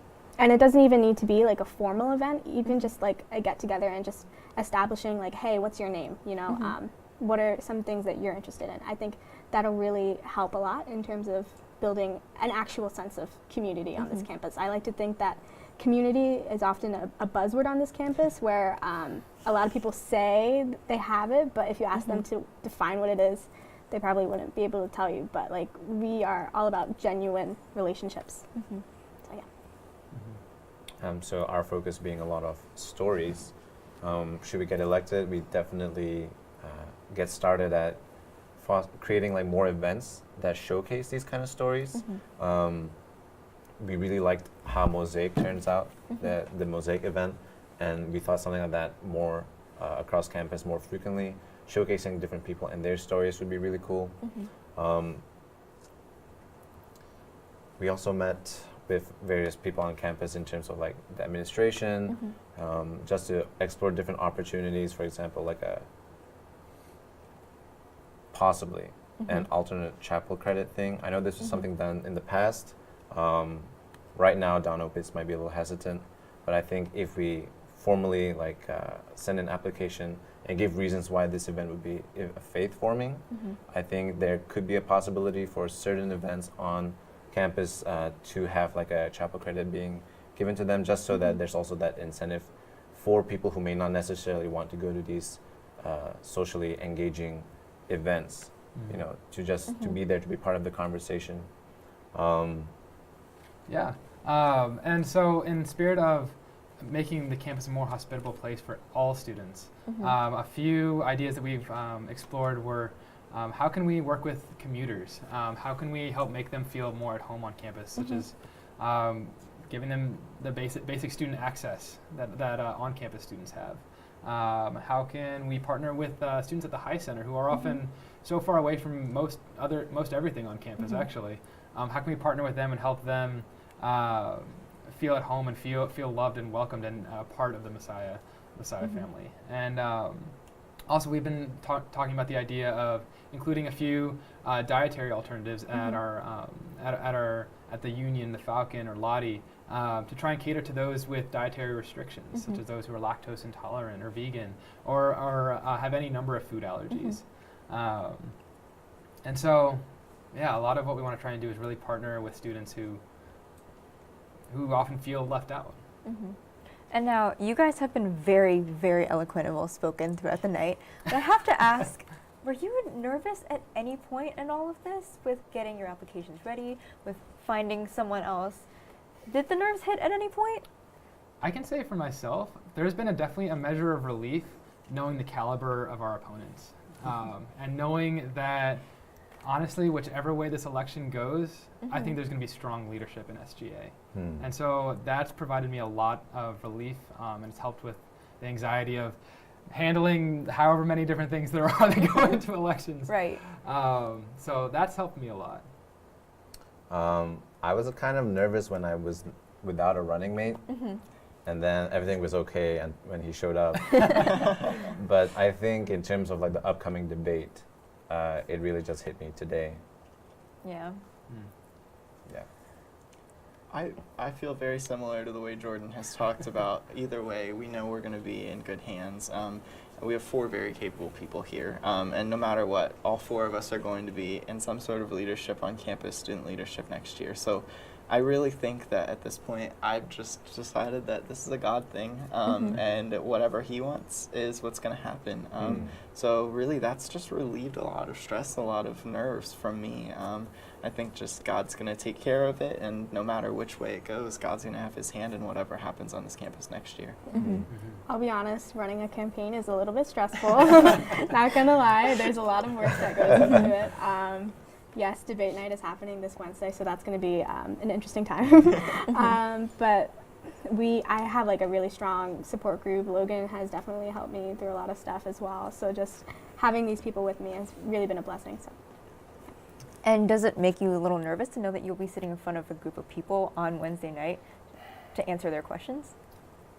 it doesn't even need to be like a formal event, even just like a get together and just establishing like, hey, what's your name? You know, what are some things that you're interested in? I think that'll really help a lot in terms of building an actual sense of community on this campus. I like to think that community is often a buzzword on this campus where a lot of people say they have it, but if you ask them to define what it is, they probably wouldn't be able to tell you. But like, we are all about genuine relationships. So yeah. So our focus being a lot of stories. Should we get elected, we definitely get started at creating like more events that showcase these kind of stories. We really liked how Mosaic turns out, the Mosaic event, and we thought something like that more across campus more frequently, showcasing different people and their stories would be really cool. We also met with various people on campus in terms of like the administration, just to explore different opportunities, for example, like possibly an alternate chapel credit thing. I know this was something done in the past. Right now, Don Opitz might be a little hesitant, but I think if we formally like send an application and give reasons why this event would be faith-forming, I think there could be a possibility for certain events on campus to have like a chapel credit being given to them, just so that there's also that incentive for people who may not necessarily want to go to these socially engaging events, you know, to just to be there, to be part of the conversation. Yeah. And so in spirit of making the campus a more hospitable place for all students, a few ideas that we've explored were how can we work with commuters? How can we help make them feel more at home on campus, such as giving them the basic student access that on-campus students have? How can we partner with students at the High Center who are often so far away from most everything on campus, actually? How can we partner with them and help them feel at home and feel loved and welcomed and part of the Messiah family? And also, we've been talking about the idea of including a few dietary alternatives at the Union, the Falcon, or Lottie, to try and cater to those with dietary restrictions, such as those who are lactose intolerant or vegan, or have any number of food allergies. And so, yeah, a lot of what we want to try and do is really partner with students who often feel left out. And now, you guys have been very, very eloquent and well-spoken throughout the night. But I have to ask, were you nervous at any point in all of this with getting your applications ready, with finding someone else? Did the nerves hit at any point? I can say for myself, there's been definitely a measure of relief knowing the caliber of our opponents. And knowing that, honestly, whichever way this election goes, I think there's going to be strong leadership in SGA. And so that's provided me a lot of relief, and it's helped with the anxiety of handling however many different things there are that go into elections. Right. So that's helped me a lot. I was kind of nervous when I was without a running mate. And then everything was okay and when he showed up. But I think in terms of like the upcoming debate, it really just hit me today. Yeah. Yeah. I feel very similar to the way Jordan has talked about. Either way, we know we're going to be in good hands. We have 4 very capable people here, and no matter what, all 4 of us are going to be in some sort of leadership on campus, student leadership next year. So I really think that at this point, I've just decided that this is a God thing, and whatever He wants is what's going to happen. So really, that's just relieved a lot of stress, a lot of nerves from me. I think just God's going to take care of it, and no matter which way it goes, God's going to have His hand in whatever happens on this campus next year. I'll be honest, running a campaign is a little bit stressful. Not going to lie, there's a lot of work that goes into it. Yes, debate night is happening this Wednesday, so that's going to be an interesting time. But I have like a really strong support group. Logan has definitely helped me through a lot of stuff as well. So just having these people with me has really been a blessing. So. And does it make you a little nervous to know that you'll be sitting in front of a group of people on Wednesday night to answer their questions?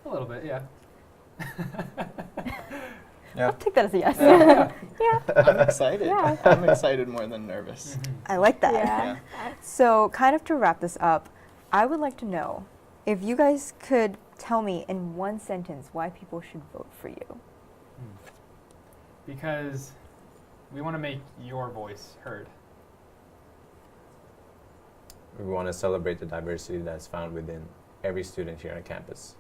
A little bit, yeah. I'll take that as a yes. Yeah. I'm excited. Yeah. I'm excited more than nervous. I like that. Yeah. So kind of to wrap this up, I would like to know if you guys could tell me in one sentence why people should vote for you. Because we want to make your voice heard. We want to celebrate the diversity that's found within every student here on campus.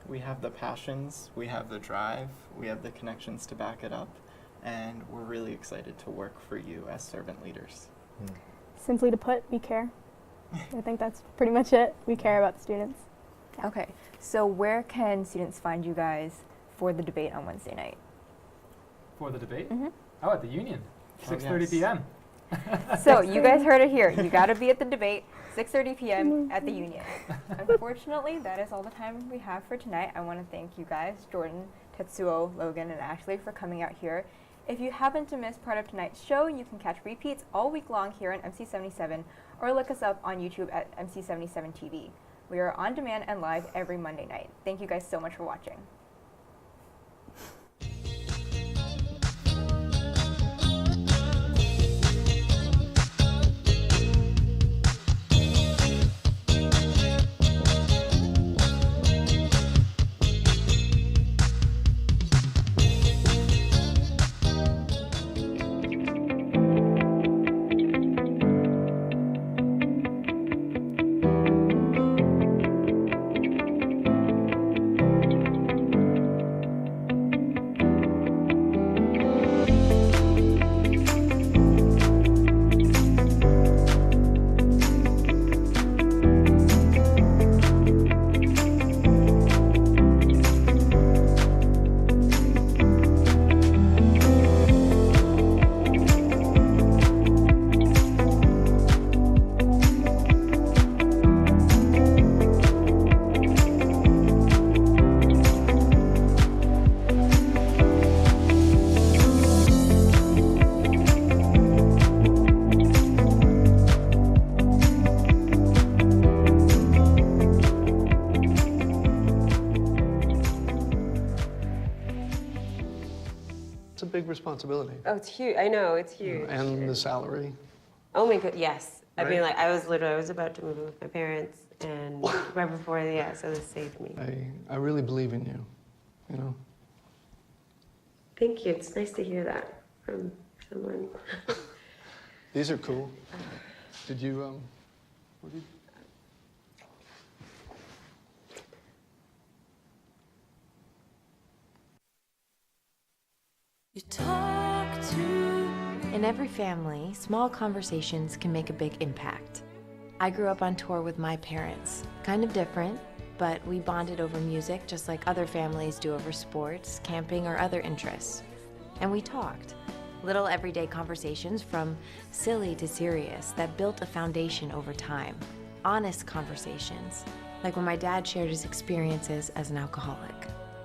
We have the passions, we have the drive, we have the connections to back it up, and we're really excited to work for you as servant leaders. Simply to put, we care. I think that's pretty much it. We care about the students. Yeah. Okay, so where can students find you guys for the debate on Wednesday night? For the debate? Oh, at the Union, 6:30 p.m. So you guys heard it here. You got to be at the debate, 6:30 p.m. at the Union. Unfortunately, that is all the time we have for tonight. I want to thank you guys, Jordan, Tetsuo, Logan, and Ashley, for coming out here. If you happen to miss part of tonight's show, you can catch repeats all week long here on MC77 or look us up on YouTube at MC77 TV. We are on demand and live every Monday night. Thank you guys so much for watching. big responsibility. Oh, it's huge. I know, it's huge. And the salary. Oh my god, yes. Right? I mean, like, I was about to move in with my parents, and right before, so this saved me. I really believe in you, you know? Thank you. It's nice to hear that from someone. These are cool. Did you, what did you... In every family, small conversations can make a big impact. I grew up on tour with my parents. Kind of different, but we bonded over music just like other families do over sports, camping, or other interests. And we talked. Little everyday conversations from silly to serious that built a foundation over time. Honest conversations, like when my dad shared his experiences as an alcoholic.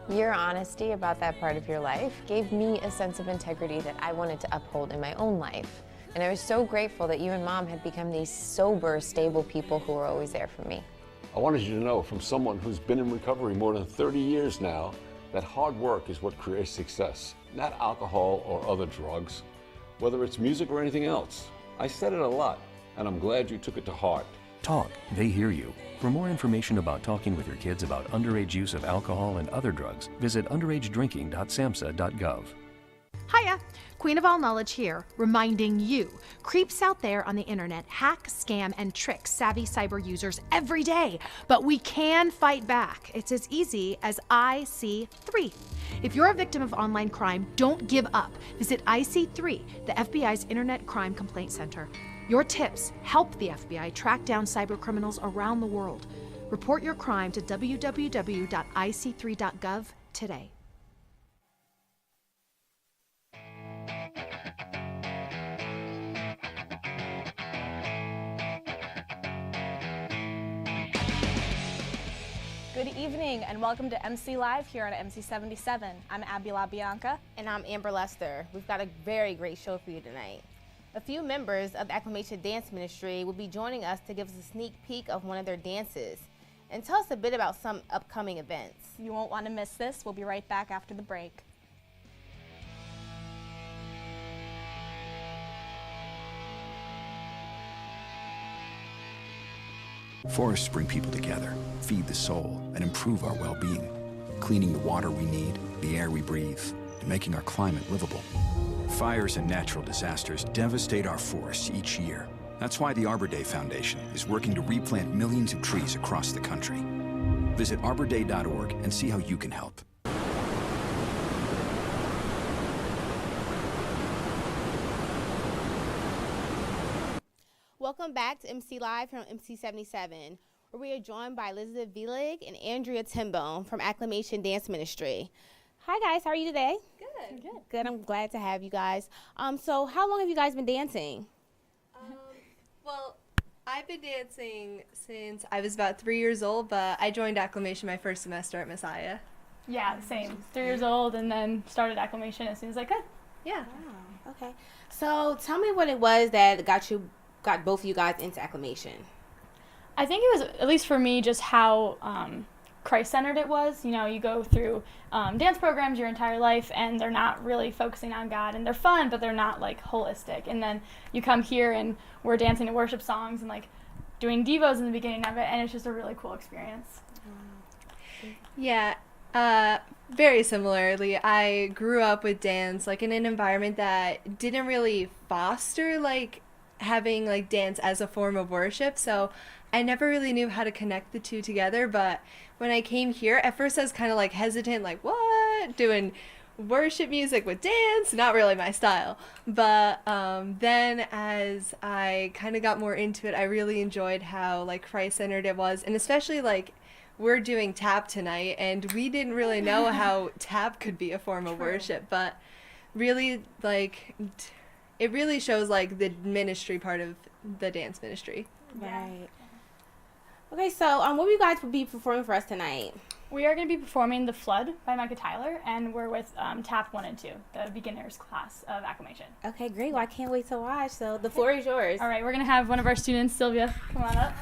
Your honesty about that part of your life gave me a sense of integrity that I wanted to uphold in my own life. And I was so grateful that you and Mom had become these sober, stable people who were always there for me. I wanted you to know from someone who's been in recovery more than 30 years now that hard work is what creates success, not alcohol or other drugs, whether it's music or anything else. I said it a lot, and I'm glad you took it to heart. Talk, they hear you. For more information about talking with your kids about underage use of alcohol and other drugs, visit underagedrinking.samhsa.gov. Hiya! Queen of All Knowledge here, reminding you, creeps out there on the internet hack, scam, and trick savvy cyber users every day. But we can fight back. It's as easy as IC3. If you're a victim of online crime, don't give up. Visit IC3, the FBI's Internet Crime Complaint Center. Your tips help the FBI track down cyber criminals around the world. Report your crime to www.ic3.gov today. Good evening and welcome to MC Live here on MC77. I'm Abby LaBianca. And I'm Amber Lester. We've got a very great show for you tonight. A few members of the Acclamation Dance Ministry will be joining us to give us a sneak peek of one of their dances and tell us a bit about some upcoming events. You won't want to miss this. We'll be right back after the break. Forests bring people together, feed the soul, and improve our well-being, cleaning the water we need, the air we breathe, and making our climate livable. Fires and natural disasters devastate our forests each year. That's why the Arbor Day Foundation is working to replant millions of trees across the country. Visit arborday.org and see how you can help. Welcome back to MC Live from MC77, where we are joined by Elizabeth Vielig and Andrea Timbone from Acclamation Dance Ministry. Hi guys, how are you today? Good. Good, I'm glad to have you guys. So how long have you guys been dancing? Well, I've been dancing since I was about 3 years old, but I joined Acclamation my first semester at Messiah. Yeah, same. 3 years old and then started Acclamation as soon as I could. Yeah. Wow. Okay. So tell me what it was that got both of you guys into Acclamation. I think it was, at least for me, just how Christ-centered it was. You know, you go through dance programs your entire life and they're not really focusing on God, and they're fun, but they're not like holistic. And then you come here and we're dancing to worship songs and like doing devos in the beginning of it, and it's just a really cool experience. Yeah, very similarly. I grew up with dance like in an environment that didn't really foster like having like dance as a form of worship, so I never really knew how to connect the two together. But when I came here, at first I was kind of like hesitant, like what, doing worship music with dance, not really my style. But then as I kind of got more into it, I really enjoyed how like Christ-centered it was, and especially like we're doing tap tonight, and we didn't really know how tap could be a form of worship, but really like it really shows like the ministry part of the dance ministry. Right. Okay, so what will you guys be performing for us tonight? We are going to be performing The Flood by Micah Tyler, and we're with Tap 1 and 2, the beginners class of Acclamation. Okay, great. Well, I can't wait to watch, so the floor is yours. All right, we're going to have one of our students, Sylvia, come on up.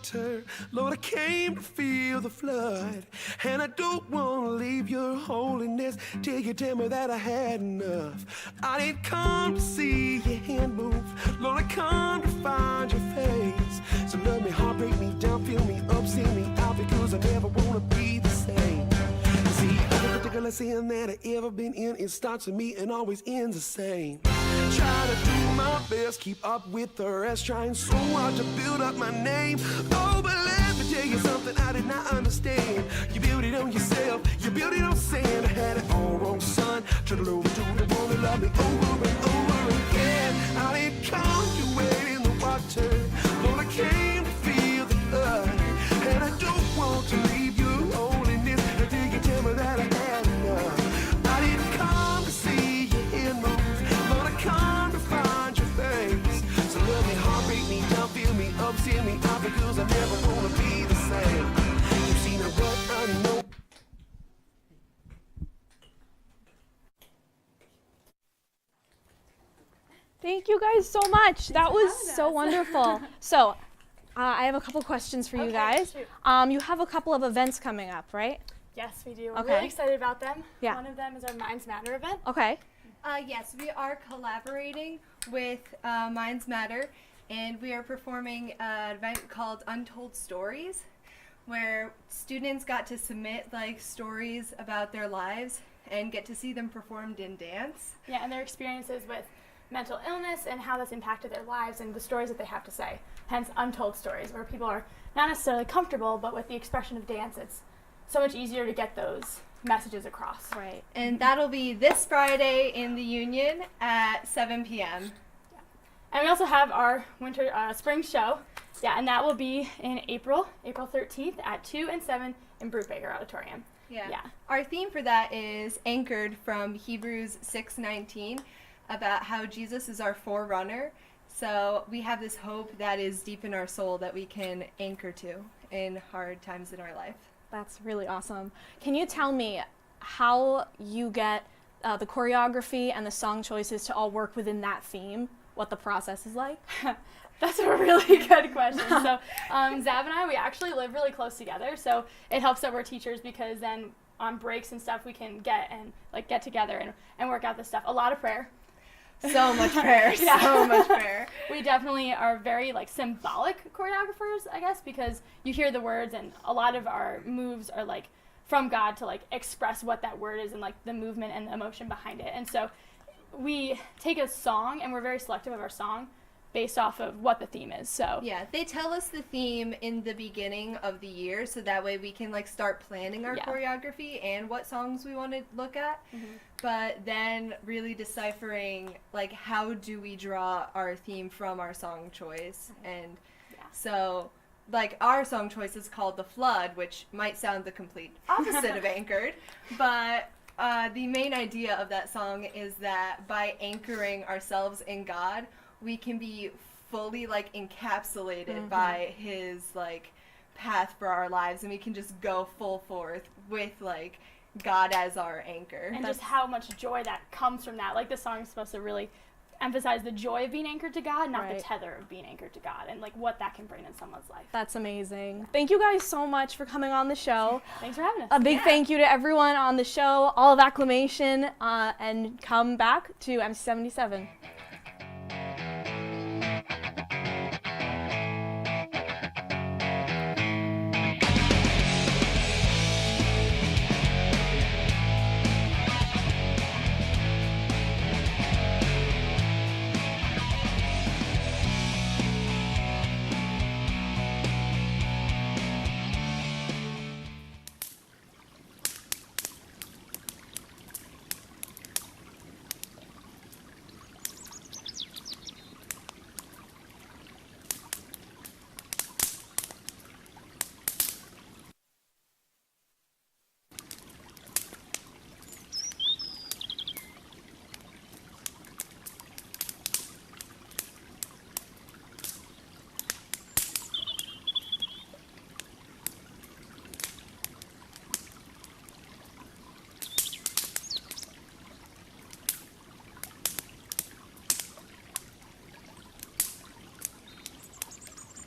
water. Lord, I came to feel the flood. And I don't want to leave your holiness till you tell me that I had enough. I didn't come to see your hand move. Lord, I come to find your face. So love me, heartbreak me down, fill me up, sing me out, because I never want to be the same. See, every particular sin that I ever been in, it starts with me and always ends the same. Try to do my best, keep up with the rest, trying so hard to build up my name. Oh, but let me tell you something I did not understand. You built it on yourself, you built it on sand. I had it all wrong, son. Tried to love to the one that loved me over and over again. I didn't come to wade in the water. Lord, I came to feel the flood. And I don't want to leave you holiness until you tell me that I had enough. I didn't come to see your hand move. Lord, I come to find your face. So love me, heartbreak me down, fill me up, seal me out, because I never want to be the same. You've seen what I know. Thank you guys so much. That was so wonderful. So, I have a couple questions for you guys. You have a couple of events coming up, right? Yes, we do. We're Okay. really excited about them. Yeah. One of them is our Minds Matter event. Okay. Yes, we are collaborating with Minds Matter, and we are performing an event called Untold Stories, where students got to submit like stories about their lives and get to see them performed in dance. Yeah, and their experiences with mental illness and how that's impacted their lives and the stories that they have to say. Hence, untold stories, where people are not necessarily comfortable, but with the expression of dance, it's so much easier to get those messages across. Right. And that'll be this Friday in the Union at 7 p.m. And we also have our spring show. Yeah, and that will be in April 13th at 2 and 7 in Brubaker Auditorium. Yeah. Our theme for that is anchored from Hebrews 6:19 about how Jesus is our forerunner. So we have this hope that is deep in our soul that we can anchor to in hard times in our life. That's really awesome. Can you tell me how you get the choreography and the song choices to all work within that theme? What the process is like? That's a really good question. So Zab and I, we actually live really close together, so it helps that we're teachers, because then on breaks and stuff we can get together and work out this stuff. A lot of prayer. So much prayer. Yeah. So much prayer. We definitely are very symbolic choreographers, I guess, because you hear the words and a lot of our moves are from God to express what that word is and the movement and the emotion behind it. And so we take a song and we're very selective of our song based off of what the theme is. So yeah, they tell us the theme in the beginning of the year, so that way we can start planning our choreography and what songs we want to look at. Mm-hmm. But then really deciphering how do we draw our theme from our song choice. And so our song choice is called The Flood, which might sound the complete opposite of anchored, but the main idea of that song is that by anchoring ourselves in God, we can be fully encapsulated by his path for our lives, and we can just go full forth with God as our anchor. And just how much joy that comes from that. The song is supposed to really emphasize the joy of being anchored to God, not the tether of being anchored to God, and what that can bring in someone's life. That's amazing. Thank you guys so much for coming on the show. Thanks for having us. A big thank you to everyone on the show, all of Acclamation, and come back to MC77.